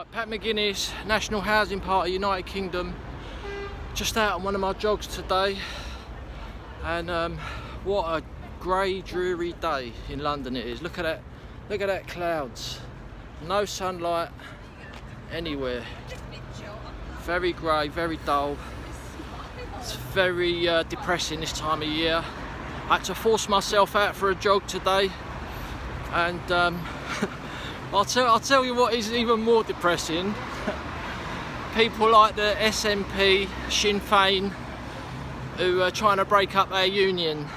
Pat McGinnis, National Housing Party, United Kingdom. Just out on one of my jogs today, and what a grey, dreary day in London it is. Look at that! Look at that clouds. No sunlight anywhere. Very grey, very dull. It's very depressing this time of year. I had to force myself out for a jog today, and I'll tell you what is even more depressing. People like the SNP, Sinn Féin, who are trying to break up our union,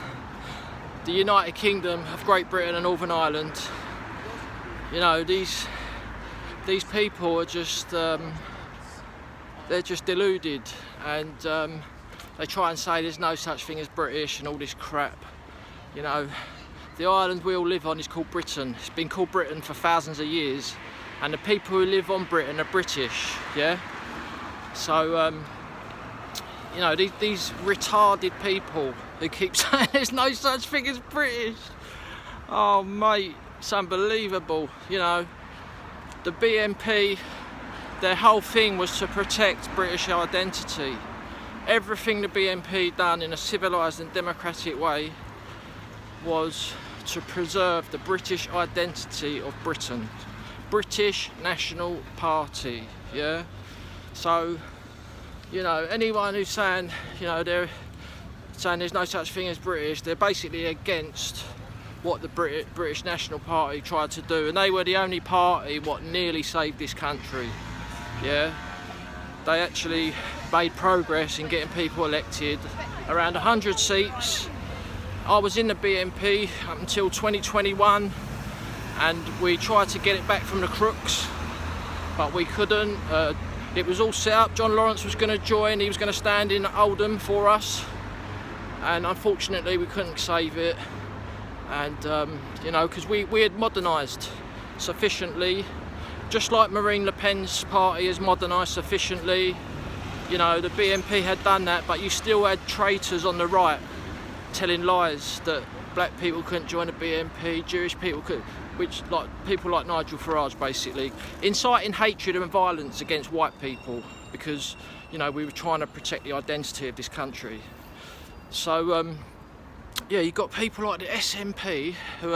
the United Kingdom of Great Britain and Northern Ireland. You know, these people are just they're just deluded, and they try and say there's no such thing as British and all this crap. You know, the island we all live on is called Britain. It's been called Britain for thousands of years, and the people who live on Britain are British, yeah? So, you know, these retarded people who keep saying there's no such thing as British. Oh, mate, it's unbelievable. You know, the BNP, their whole thing was to protect British identity. Everything the BNP done in a civilised and democratic way was to preserve the British identity of Britain. British National Party, yeah? So, you know, anyone who's saying, you know, they're saying there's no such thing as British, they're basically against what the British National Party tried to do, and they were the only party what nearly saved this country, yeah? They actually made progress in getting people elected, around 100 seats. I was in the BNP up until 2021, and we tried to get it back from the crooks, but we couldn't. It was all set up. John Lawrence was going to join, he was going to stand in Oldham for us, and unfortunately we couldn't save it. And you know, because we had modernised sufficiently, just like Marine Le Pen's party has modernised sufficiently. You know, the BNP had done that, but you still had traitors on the right telling lies that black people couldn't join the BNP, Jewish people could, which, like people like Nigel Farage, basically inciting hatred and violence against white people because, you know, we were trying to protect the identity of this country. So yeah, you've got people like the SNP who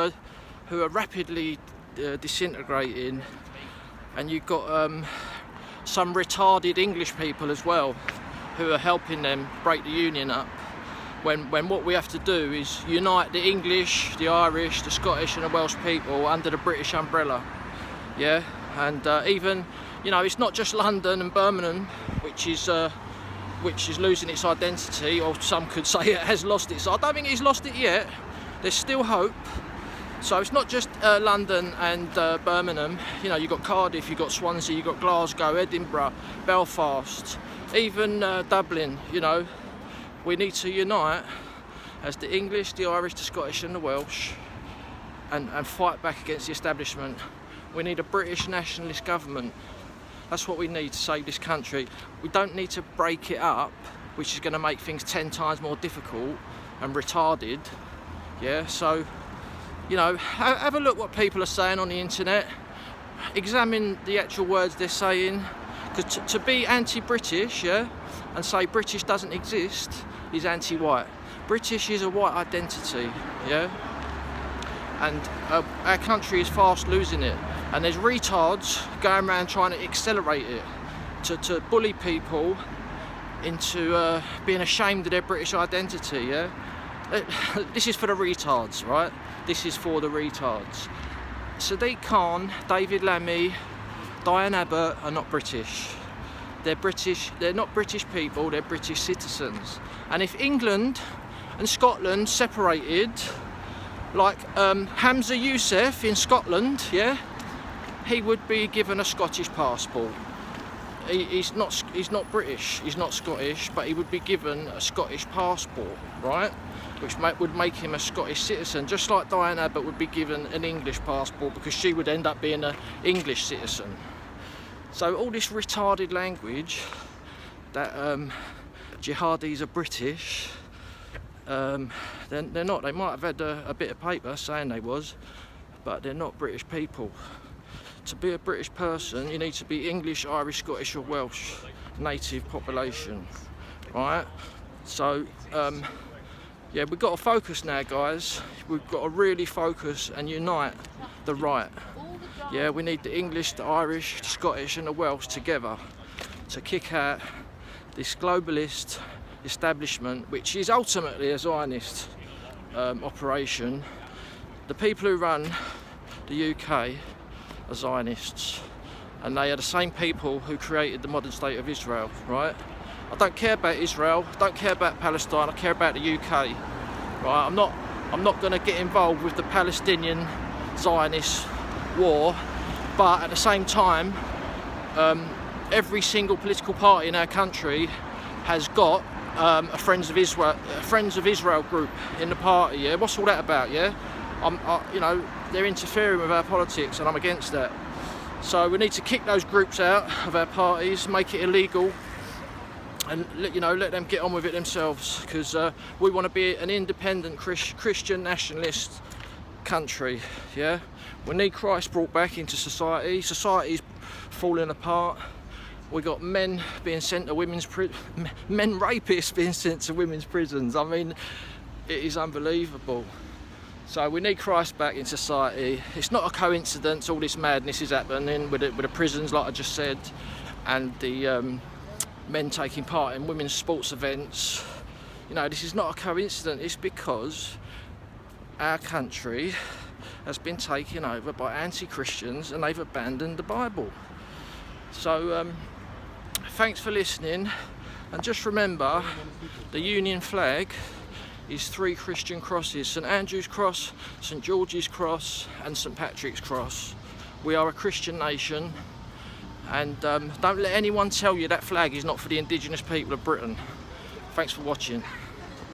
are rapidly disintegrating, and you've got some retarded English people as well who are helping them break the union up, when what we have to do is unite the English, the Irish, the Scottish and the Welsh people under the British umbrella, yeah? And even, you know, it's not just London and Birmingham which is losing its identity, or some could say it has lost it. So I don't think it's lost it yet. There's still hope. So it's not just London and Birmingham. You know, you've got Cardiff, you've got Swansea, you've got Glasgow, Edinburgh, Belfast, even Dublin. You know, we need to unite as the English, the Irish, the Scottish and the Welsh, and fight back against the establishment. We need a British nationalist government. That's what we need to save this country. We don't need to break it up, which is going to make things 10 times more difficult and retarded. Yeah, so, you know, have a look what people are saying on the internet. Examine the actual words they're saying. Because to be anti-British, yeah, and say British doesn't exist, is anti-white. British is a white identity, yeah? And our country is fast losing it. And there's retards going around trying to accelerate it, to bully people into being ashamed of their British identity, yeah? This is for the retards, right? This is for the retards. Sadiq Khan, David Lammy, Diane Abbott are not British. They're British. They're not British people, they're British citizens. And if England and Scotland separated, like Hamza Youssef in Scotland, yeah, he would be given a Scottish passport. He's not British, he's not Scottish, but he would be given a Scottish passport, right? Which would make him a Scottish citizen, just like Diane Abbott would be given an English passport because she would end up being an English citizen. So all this retarded language that jihadis are British, they're not. They might have had a bit of paper saying they was, but they're not British people. to be a British person, you need to be English, Irish, Scottish or Welsh native population, right? So yeah, we've got to focus now, guys. We've got to really focus and unite the right. Yeah, we need the English, the Irish, the Scottish and the Welsh together to kick out this globalist establishment, which is ultimately a Zionist operation. The people who run the UK are Zionists, and they are the same people who created the modern state of Israel, right? I don't care about Israel, I don't care about Palestine, I care about the UK, right? I'm not going to get involved with the Palestinian Zionist war, but at the same time, every single political party in our country has got a Friends of Israel group in the party. Yeah, what's all that about? Yeah, you know, they're interfering with our politics, and I'm against that. So we need to kick those groups out of our parties, make it illegal, and let them get on with it themselves, because we want to be an independent Christian nationalist country. Yeah, we need Christ brought back into society. Society's falling apart. We got men being sent to men rapists being sent to women's prisons. I mean, it is unbelievable. So we need Christ back in society. It's not a coincidence all this madness is happening with the prisons, like I just said, and the men taking part in women's sports events. You know, this is not a coincidence. It's because our country has been taken over by anti-Christians and they've abandoned the Bible. So thanks for listening, and just remember, the Union flag is 3 Christian crosses: St Andrew's Cross, St George's Cross and St Patrick's Cross. We are a Christian nation, and don't let anyone tell you that flag is not for the indigenous people of Britain. Thanks for watching.